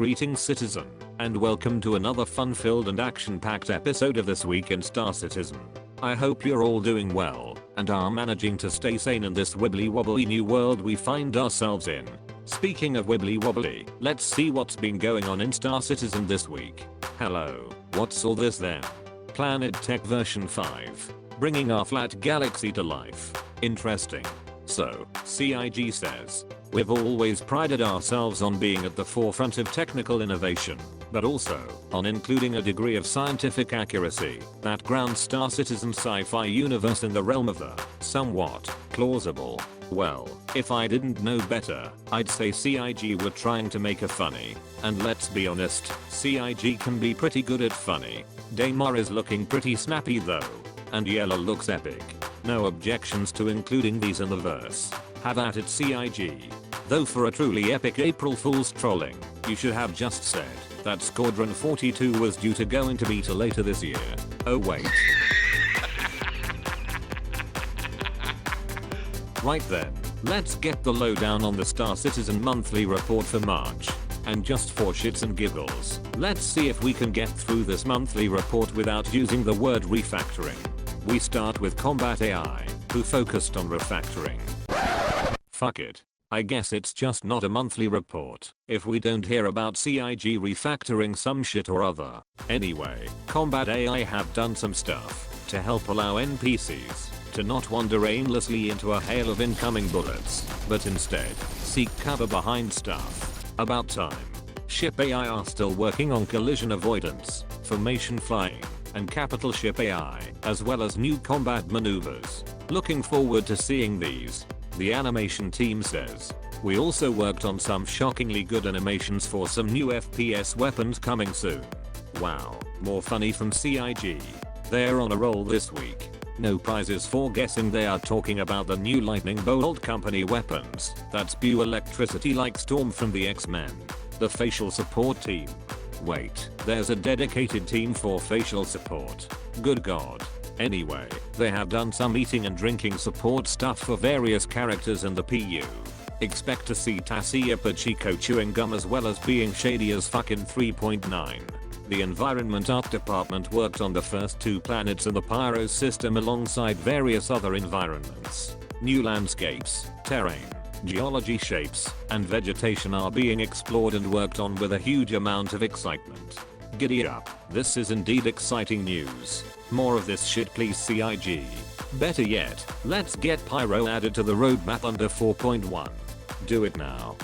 Greetings citizen, and welcome to another fun-filled and action-packed episode of This Week in Star Citizen. I hope you're all doing well, and are managing to stay sane in this wibbly-wobbly new world we find ourselves in. Speaking of wibbly-wobbly, let's see what's been going on in Star Citizen this week. Hello, what's all this then? Planet Tech version 5. Bringing our flat galaxy to life. Interesting. So, CIG says, we've always prided ourselves on being at the forefront of technical innovation, but also on including a degree of scientific accuracy that grounds Star Citizen sci-fi universe in the realm of the somewhat plausible. Well, if I didn't know better, I'd say CIG were trying to make a funny. And let's be honest, CIG can be pretty good at funny. Daymar is looking pretty snappy though. And Yella looks epic. No objections to including these in the verse. Have at it CIG. Though for a truly epic April Fool's trolling, you should have just said that Squadron 42 was due to go into beta later this year. Oh wait. Right then, let's get the lowdown on the Star Citizen monthly report for March. And just for shits and giggles, let's see if we can get through this monthly report without using the word refactoring. We start with Combat AI, who focused on refactoring. Fuck it. I guess it's just not a monthly report if we don't hear about CIG refactoring some shit or other. Anyway, Combat AI have done some stuff to help allow NPCs to not wander aimlessly into a hail of incoming bullets, but instead seek cover behind stuff. About time. Ship AI are still working on collision avoidance, formation flying, and capital ship AI, as well as new combat maneuvers. Looking forward to seeing these. The animation team says, we also worked on some shockingly good animations for some new FPS weapons coming soon. Wow, more funny from CIG. They're on a roll this week. No prizes for guessing they are talking about the new Lightning Bolt company weapons that spew electricity like Storm from the X-Men. The facial support team. Wait, there's a dedicated team for facial support. Good god. Anyway, they have done some eating and drinking support stuff for various characters in the PU. Expect to see Tassia Pacheco chewing gum as well as being shady as fucking 3.9. The Environment Art Department worked on the first 2 planets in the PYRO system alongside various other environments. New landscapes, terrain, geology shapes, and vegetation are being explored and worked on with a huge amount of excitement. Giddy up, this is indeed exciting news. More of this shit please CIG. Better yet, let's get Pyro added to the roadmap under 4.1. Do it now.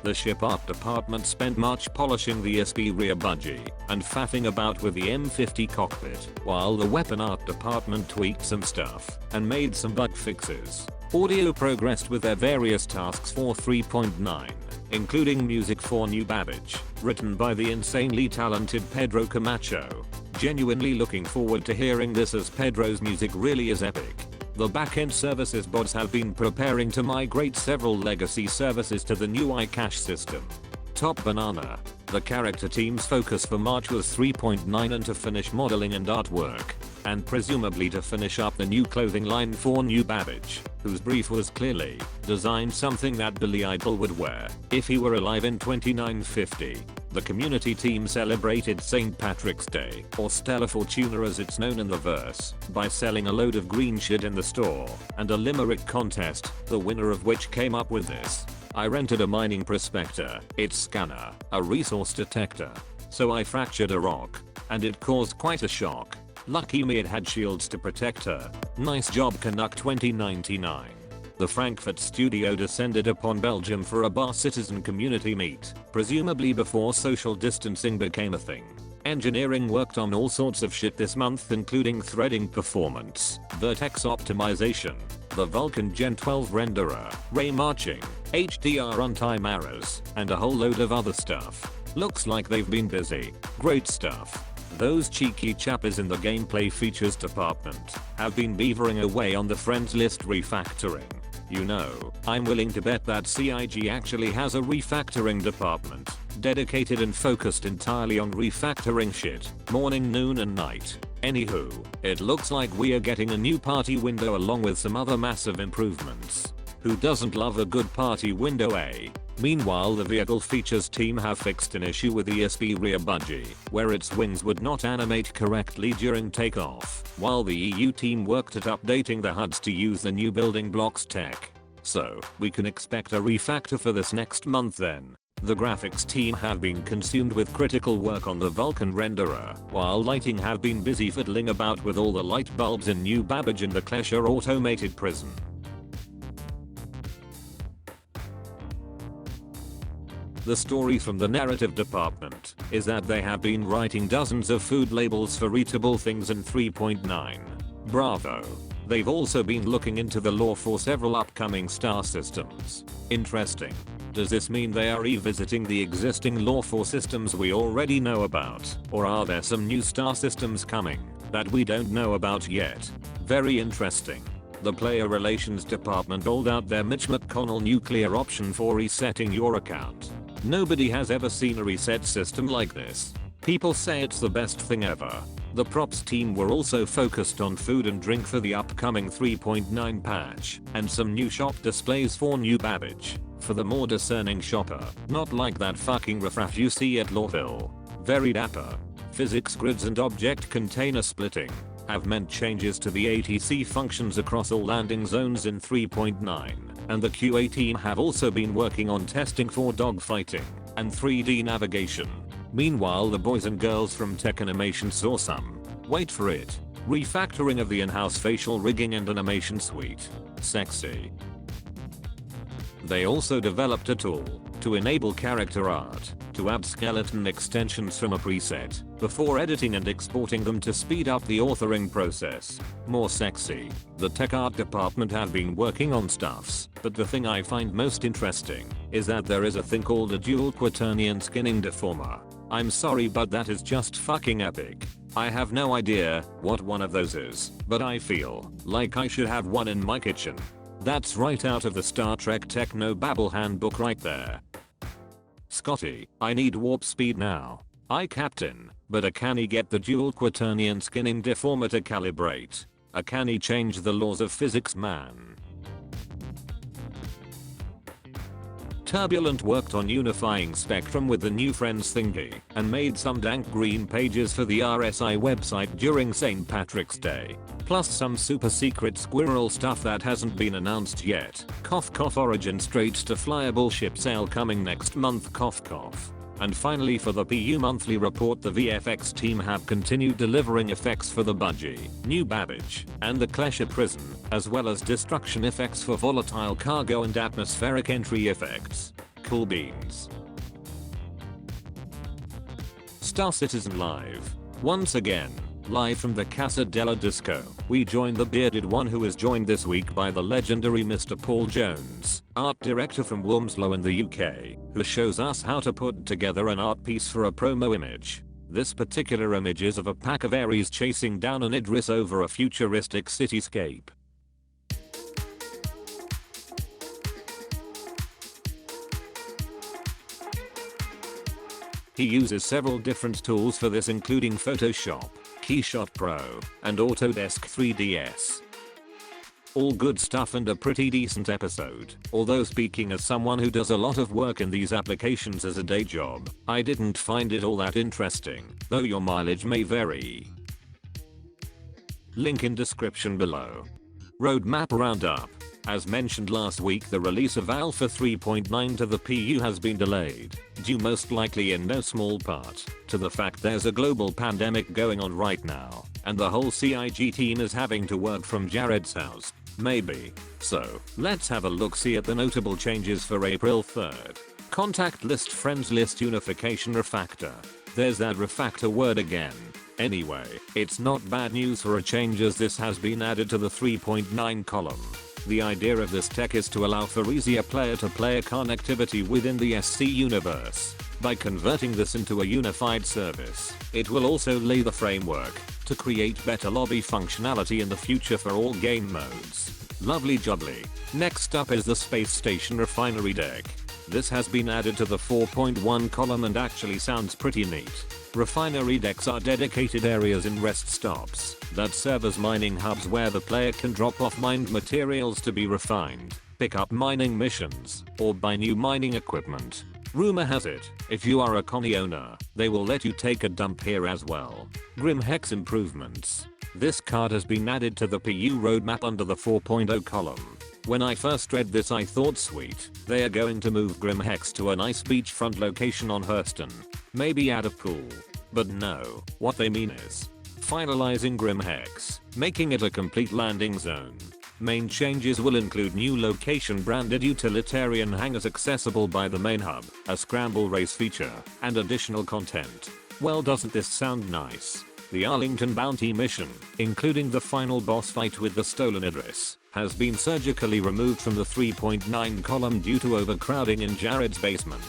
The ship art department spent March polishing the SP rear budgie and faffing about with the M50 cockpit, while the weapon art department tweaked some stuff and made some bug fixes. Audio progressed with their various tasks for 3.9, including music for New Babbage, written by the insanely talented Pedro Camacho. Genuinely looking forward to hearing this as Pedro's music really is epic. The backend services bots have been preparing to migrate several legacy services to the new iCache system. Top banana. The character team's focus for March was 3.9 and to finish modeling and artwork, and presumably to finish up the new clothing line for New Babbage, whose brief was clearly, design something that Billy Idol would wear if he were alive in 2950. The community team celebrated St. Patrick's Day, or Stella Fortuna as it's known in the verse, by selling a load of green shit in the store, and a limerick contest, the winner of which came up with this. I rented a mining prospector, its scanner, a resource detector. So I fractured a rock, and it caused quite a shock. Lucky me it had shields to protect her. Nice job Canuck 2099. The Frankfurt studio descended upon Belgium for a bar citizen community meet, presumably before social distancing became a thing. Engineering worked on all sorts of shit this month including threading performance, vertex optimization, the Vulkan Gen 12 renderer, ray marching, HDR runtime errors, and a whole load of other stuff. Looks like they've been busy. Great stuff. Those cheeky chappies in the gameplay features department have been beavering away on the friends list refactoring. You know, I'm willing to bet that CIG actually has a refactoring department, dedicated and focused entirely on refactoring shit, morning, noon and night. Anywho, it looks like we are getting a new party window along with some other massive improvements. Who doesn't love a good party window, eh? Meanwhile, the vehicle features team have fixed an issue with the ESP rear budgie, where its wings would not animate correctly during takeoff, while the EU team worked at updating the HUDs to use the new building blocks tech. So, we can expect a refactor for this next month then. The graphics team have been consumed with critical work on the Vulkan renderer, while lighting have been busy fiddling about with all the light bulbs in New Babbage and the Klesher automated prison. The story from the narrative department is that they have been writing dozens of food labels for readable things in 3.9. Bravo. They've also been looking into the lore for several upcoming star systems. Interesting. Does this mean they are revisiting the existing lore for systems we already know about, or are there some new star systems coming that we don't know about yet? Very interesting. The player relations department rolled out their Mitch McConnell nuclear option for resetting your account. Nobody has ever seen a reset system like this. People say it's the best thing ever. The props team were also focused on food and drink for the upcoming 3.9 patch, and some new shop displays for New Babbage, for the more discerning shopper, not like that fucking riffraff you see at Lawville. Very dapper. Physics grids and object container splitting have meant changes to the ATC functions across all landing zones in 3.9, and the QA team have also been working on testing for dogfighting and 3D navigation. Meanwhile, the boys and girls from Tech Animation saw some, wait for it, refactoring of the in-house facial rigging and animation suite. Sexy. They also developed a tool to enable character art to add skeleton extensions from a preset before editing and exporting them to speed up the authoring process. More sexy. The tech art department have been working on stuffs, but the thing I find most interesting is that there is a thing called a dual quaternion skinning deformer. I'm sorry, but that is just fucking epic. I have no idea what one of those is, but I feel like I should have one in my kitchen. That's right out of the Star Trek Techno Babble handbook right there. Scotty, I need warp speed now. Aye, Captain, but can he get the dual quaternion skinning deformer to calibrate? Can he change the laws of physics, man? Turbulent worked on unifying Spectrum with the new Friends thingy and made some dank green pages for the RSI website during St. Patrick's Day. Plus some super secret squirrel stuff that hasn't been announced yet. Cough cough. Origin straight to flyable ship sale coming next month. Cough cough. And finally, for the PU monthly report, the VFX team have continued delivering effects for the budgie, New Babbage, and the Klesher prison, as well as destruction effects for volatile cargo and atmospheric entry effects. Cool beans. Star Citizen Live. Once again, live from the Casa della Disco, we join the bearded one who is joined this week by the legendary Mr. Paul Jones, art director from Wilmslow in the UK, who shows us how to put together an art piece for a promo image. This particular image is of a pack of Aries chasing down an IDRIS over a futuristic cityscape. He uses several different tools for this, including Photoshop, Keyshot Pro, and Autodesk 3ds. All good stuff and a pretty decent episode, although speaking as someone who does a lot of work in these applications as a day job, I didn't find it all that interesting, though your mileage may vary. Link in description below. Roadmap Roundup. As mentioned last week, the release of Alpha 3.9 to the PU has been delayed, due most likely in no small part to the fact there's a global pandemic going on right now, and the whole CIG team is having to work from Jared's house. Maybe. So, let's have a look-see at the notable changes for April 3rd. Contact list friends list unification refactor. There's that refactor word again. Anyway, it's not bad news for a change, as this has been added to the 3.9 column. The idea of this tech is to allow for easier player-to-player connectivity within the SC universe. By converting this into a unified service, it will also lay the framework to create better lobby functionality in the future for all game modes. Lovely jubbly. Next up is the Space Station Refinery deck. This has been added to the 4.1 column and actually sounds pretty neat. Refinery decks are dedicated areas in rest stops that serve as mining hubs where the player can drop off mined materials to be refined. pick up mining missions, or buy new mining equipment. Rumor has it, if you are a Connie owner, they will let you take a dump here as well. Grim Hex improvements. This card has been added to the PU roadmap under the 4.0 column. When I first read this I thought sweet, they are going to move Grim Hex to a nice beachfront location on Hurston. Maybe add a pool. But no, what they mean is finalizing Grim Hex, making it a complete landing zone. Main changes will include new location branded utilitarian hangars accessible by the main hub, a scramble race feature, and additional content. Well, doesn't this sound nice? The Arlington Bounty mission, including the final boss fight with the stolen IDRIS, has been surgically removed from the 3.9 column due to overcrowding in Jared's basement.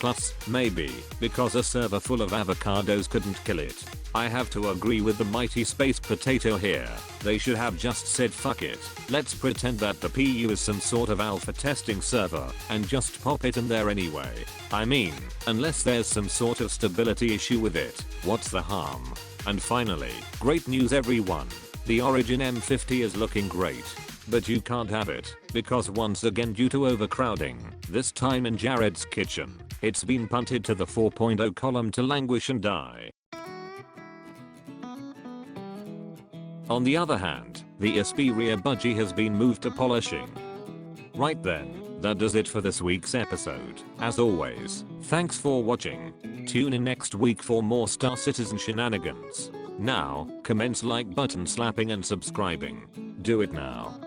Plus, maybe, because a server full of avocados couldn't kill it. I have to agree with the mighty space potato here. They should have just said fuck it. Let's pretend that the PU is some sort of alpha testing server and just pop it in there anyway. I mean, unless there's some sort of stability issue with it, what's the harm? And finally, great news everyone. The Origin M50 is looking great. But you can't have it, because once again due to overcrowding, this time in Jared's kitchen, it's been punted to the 4.0 column to languish and die. On the other hand, the SP rear budgie has been moved to polishing. Right then, that does it for this week's episode. As always, thanks for watching. Tune in next week for more Star Citizen shenanigans. Now, commence like button slapping and subscribing. Do it now.